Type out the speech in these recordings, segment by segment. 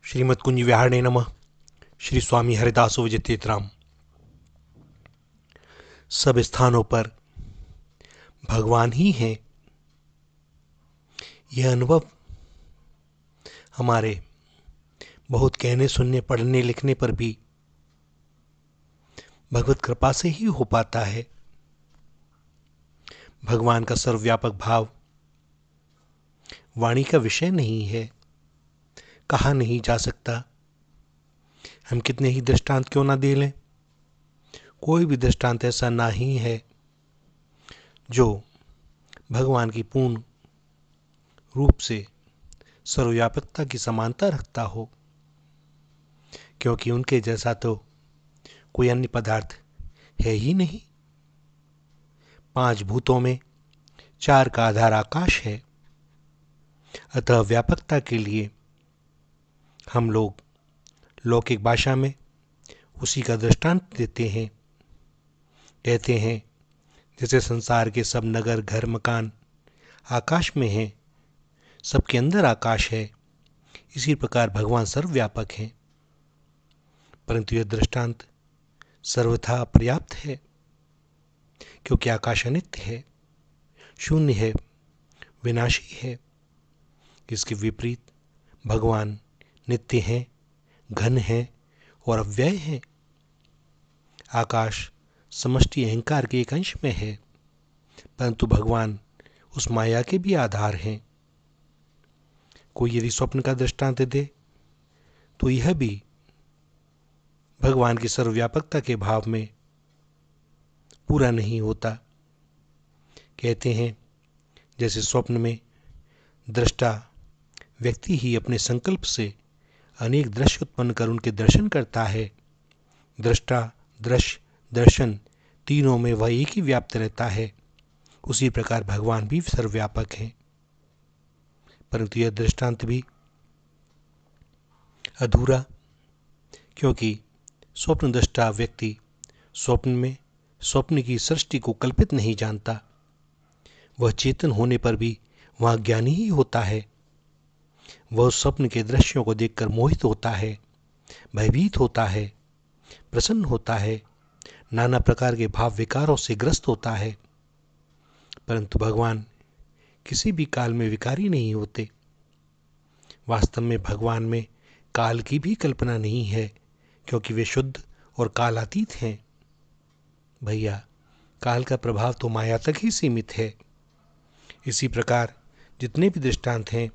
श्रीमद् कुंज विहारणे नमः। श्री स्वामी हरिदासो विजयतीर्थराम। सब स्थानों पर भगवान ही हैं, यह अनुभव हमारे बहुत कहने सुनने पढ़ने लिखने पर भी भगवत कृपा से ही हो पाता है। भगवान का सर्वव्यापक भाव वाणी का विषय नहीं है, कहा नहीं जा सकता। हम कितने ही दृष्टांत क्यों ना दे लें, कोई भी दृष्टांत ऐसा ना ही है जो भगवान की पूर्ण रूप से सर्वव्यापकता की समानता रखता हो, क्योंकि उनके जैसा तो कोई अन्य पदार्थ है ही नहीं। 5 भूतों में 4 का आधार आकाश है, अतः व्यापकता के लिए हम लोग लौकिक भाषा में उसी का दृष्टांत देते हैं। कहते हैं जैसे संसार के सब नगर घर मकान आकाश में हैं, सबके अंदर आकाश है, इसी प्रकार भगवान सर्वव्यापक हैं। परंतु यह दृष्टांत सर्वथा पर्याप्त है, क्योंकि आकाश अनित्य है, शून्य है, विनाशी है। इसके विपरीत भगवान नित्य हैं, घन हैं और अव्यय हैं। आकाश समष्टि अहंकार के एक अंश में है, परंतु भगवान उस माया के भी आधार हैं। कोई यदि स्वप्न का दृष्टांत दे तो यह भी भगवान की सर्वव्यापकता के भाव में पूरा नहीं होता। कहते हैं जैसे स्वप्न में दृष्टा व्यक्ति ही अपने संकल्प से अनेक दृश्य उत्पन्न कर उनके दर्शन करता है। दृष्टा दृश्य दर्शन तीनों में वह एक ही व्याप्त रहता है। उसी प्रकार भगवान भी सर्वव्यापक हैं, परंतु यह दृष्टांत भी अधूरा, क्योंकि स्वप्न दृष्टा व्यक्ति स्वप्न में स्वप्न की सृष्टि को कल्पित नहीं जानता। वह चेतन होने पर भी वह ज्ञानी ही होता है। वह उस स्वप्न के दृश्यों को देखकर मोहित होता है, भयभीत होता है, प्रसन्न होता है, नाना प्रकार के भाव विकारों से ग्रस्त होता है। परंतु भगवान किसी भी काल में विकारी नहीं होते। वास्तव में भगवान में काल की भी कल्पना नहीं है, क्योंकि वे शुद्ध और कालातीत हैं। भैया, काल का प्रभाव तो माया तक ही सीमित है। इसी प्रकार जितने भी दृष्टांत हैं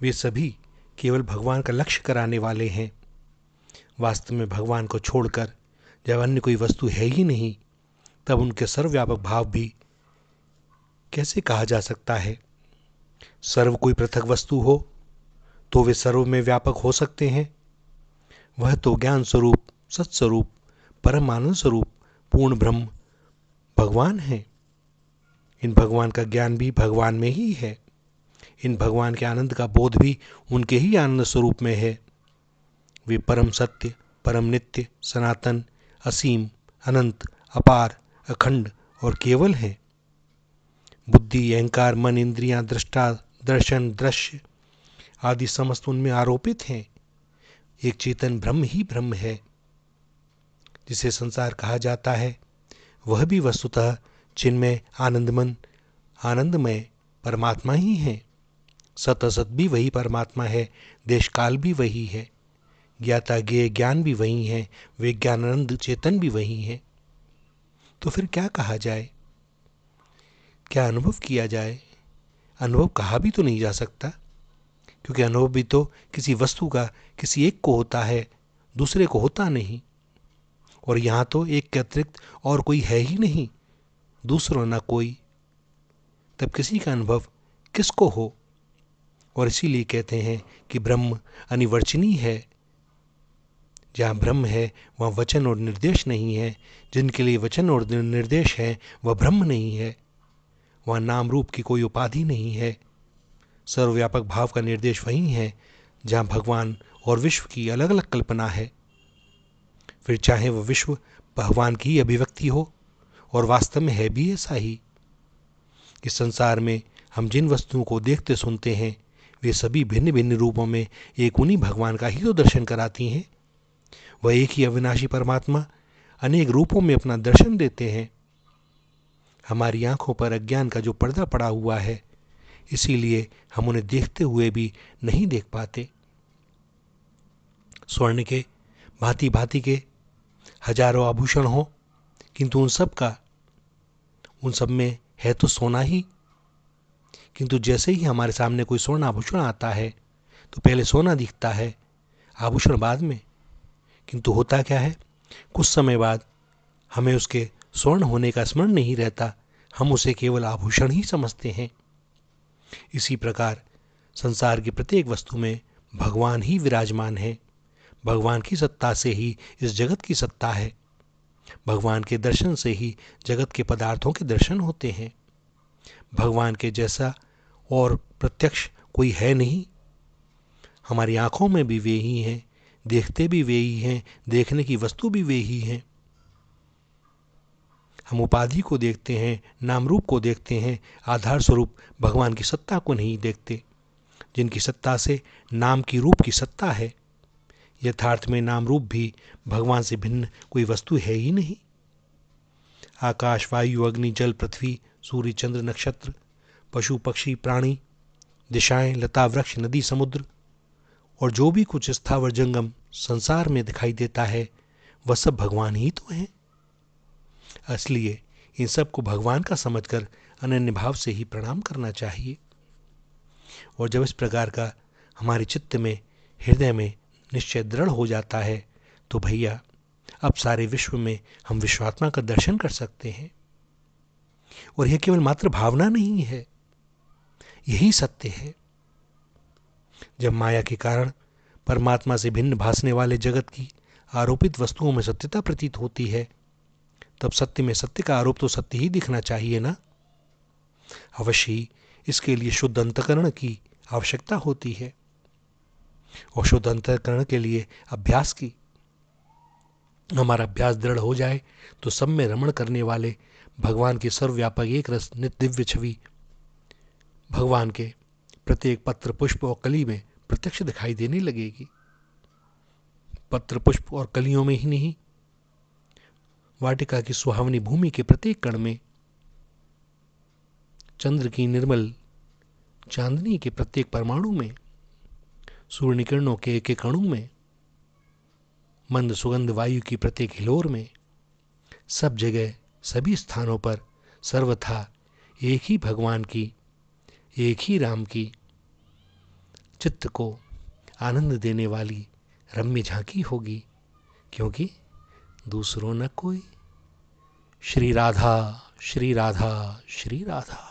वे सभी केवल भगवान का लक्ष्य कराने वाले हैं। वास्तव में भगवान को छोड़कर जब अन्य कोई वस्तु है ही नहीं, तब उनके सर्वव्यापक भाव भी कैसे कहा जा सकता है। सर्व कोई पृथक वस्तु हो तो वे सर्व में व्यापक हो सकते हैं। वह तो ज्ञान स्वरूप, सत्स्वरूप, परम आनंद स्वरूप पूर्ण ब्रह्म भगवान है। इन भगवान का ज्ञान भी भगवान में ही है। इन भगवान के आनंद का बोध भी उनके ही आनंद स्वरूप में है। वे परम सत्य, परम नित्य, सनातन, असीम, अनंत, अपार, अखंड और केवल हैं। बुद्धि, अहंकार, मन, इंद्रियां, दृष्टा, दर्शन, दृश्य आदि समस्त उनमें आरोपित हैं। एक चेतन ब्रह्म ही ब्रह्म है। जिसे संसार कहा जाता है वह भी वस्तुतः चिन्मय आनंदमय परमात्मा ही है। सत असत भी वही परमात्मा है, देश काल भी वही है, ज्ञाता ज्ञेय ज्ञान भी वही है, विज्ञानानंद चेतन भी वही है। तो फिर क्या कहा जाए, क्या अनुभव किया जाए? अनुभव कहा भी तो नहीं जा सकता, क्योंकि अनुभव भी तो किसी वस्तु का किसी एक को होता है, दूसरे को होता नहीं। और यहाँ तो एक के अतिरिक्त और कोई है ही नहीं, दूसरों ना कोई, तब किसी का अनुभव किसको हो? और इसीलिए कहते हैं कि ब्रह्म अनिर्वचनीय है। जहाँ ब्रह्म है वहाँ वचन और निर्देश नहीं है। जिनके लिए वचन और निर्देश है वह ब्रह्म नहीं है। वहाँ नाम रूप की कोई उपाधि नहीं है। सर्वव्यापक भाव का निर्देश वही है जहाँ भगवान और विश्व की अलग अलग कल्पना है। फिर चाहे वह विश्व भगवान की अभिव्यक्ति हो, और वास्तव में है भी ऐसा ही। इस संसार में हम जिन वस्तुओं को देखते सुनते हैं वे सभी भिन्न भिन्न रूपों में एक उन्हीं भगवान का ही तो दर्शन कराती हैं। वह एक ही अविनाशी परमात्मा अनेक रूपों में अपना दर्शन देते हैं। हमारी आंखों पर अज्ञान का जो पर्दा पड़ा हुआ है, इसीलिए हम उन्हें देखते हुए भी नहीं देख पाते। स्वर्ण के भांति भांति के हजारों आभूषण हों, किंतु उन सब में है तो सोना ही। किंतु जैसे ही हमारे सामने कोई स्वर्ण आभूषण आता है तो पहले सोना दिखता है, आभूषण बाद में। किंतु होता क्या है, कुछ समय बाद हमें उसके स्वर्ण होने का स्मरण नहीं रहता, हम उसे केवल आभूषण ही समझते हैं। इसी प्रकार संसार की प्रत्येक वस्तु में भगवान ही विराजमान है। भगवान की सत्ता से ही इस जगत की सत्ता है। भगवान के दर्शन से ही जगत के पदार्थों के दर्शन होते हैं। भगवान के जैसा और प्रत्यक्ष कोई है नहीं। हमारी आंखों में भी वे ही हैं, देखते भी वे ही हैं, देखने की वस्तु भी वे ही हैं। हम उपाधि को देखते हैं, नाम रूप को देखते हैं, आधार स्वरूप भगवान की सत्ता को नहीं देखते, जिनकी सत्ता से नाम की रूप की सत्ता है। यथार्थ में नाम रूप भी भगवान से भिन्न कोई वस्तु है ही नहीं। आकाश, वायु, अग्नि, जल, पृथ्वी, सूर्य, चंद्र, नक्षत्र, पशु, पक्षी, प्राणी, दिशाएं, लता, वृक्ष, नदी, समुद्र और जो भी कुछ स्थावर जंगम संसार में दिखाई देता है, वह सब भगवान ही तो हैं। इसलिए इन सब को भगवान का समझकर अनन्य भाव से ही प्रणाम करना चाहिए। और जब इस प्रकार का हमारे चित्त में, हृदय में निश्चय दृढ़ हो जाता है, तो भैया अब सारे विश्व में हम विश्वात्मा का दर्शन कर सकते हैं। और यह केवल मात्र भावना नहीं है, यही सत्य है। जब माया के कारण परमात्मा से भिन्न भासने वाले जगत की आरोपित वस्तुओं में सत्यता प्रतीत होती है, तब सत्य में सत्य का आरोप तो सत्य ही दिखना चाहिए ना। अवश्य ही इसके लिए शुद्ध अंतःकरण की आवश्यकता होती है, और शुद्ध अंतःकरण के लिए अभ्यास की। हमारा अभ्यास दृढ़ हो जाए तो सब में रमण करने वाले भगवान की सर्वव्यापक एक रस नित्य दिव्य छवि भगवान के प्रत्येक पत्र, पुष्प और कली में प्रत्यक्ष दिखाई देने लगेगी। पत्र, पुष्प और कलियों में ही नहीं, वाटिका की सुहावनी भूमि के प्रत्येक कण में, चंद्र की निर्मल चांदनी के प्रत्येक परमाणु में, सूर्य किरणों के एक एक अणु में, मंद सुगंध वायु की प्रत्येक हिलोर में, सब जगह सभी स्थानों पर सर्वथा एक ही भगवान की, एक ही राम की चित्त को आनंद देने वाली रम्य झांकी होगी, क्योंकि दूसरों न कोई। श्री राधा, श्री राधा, श्री राधा।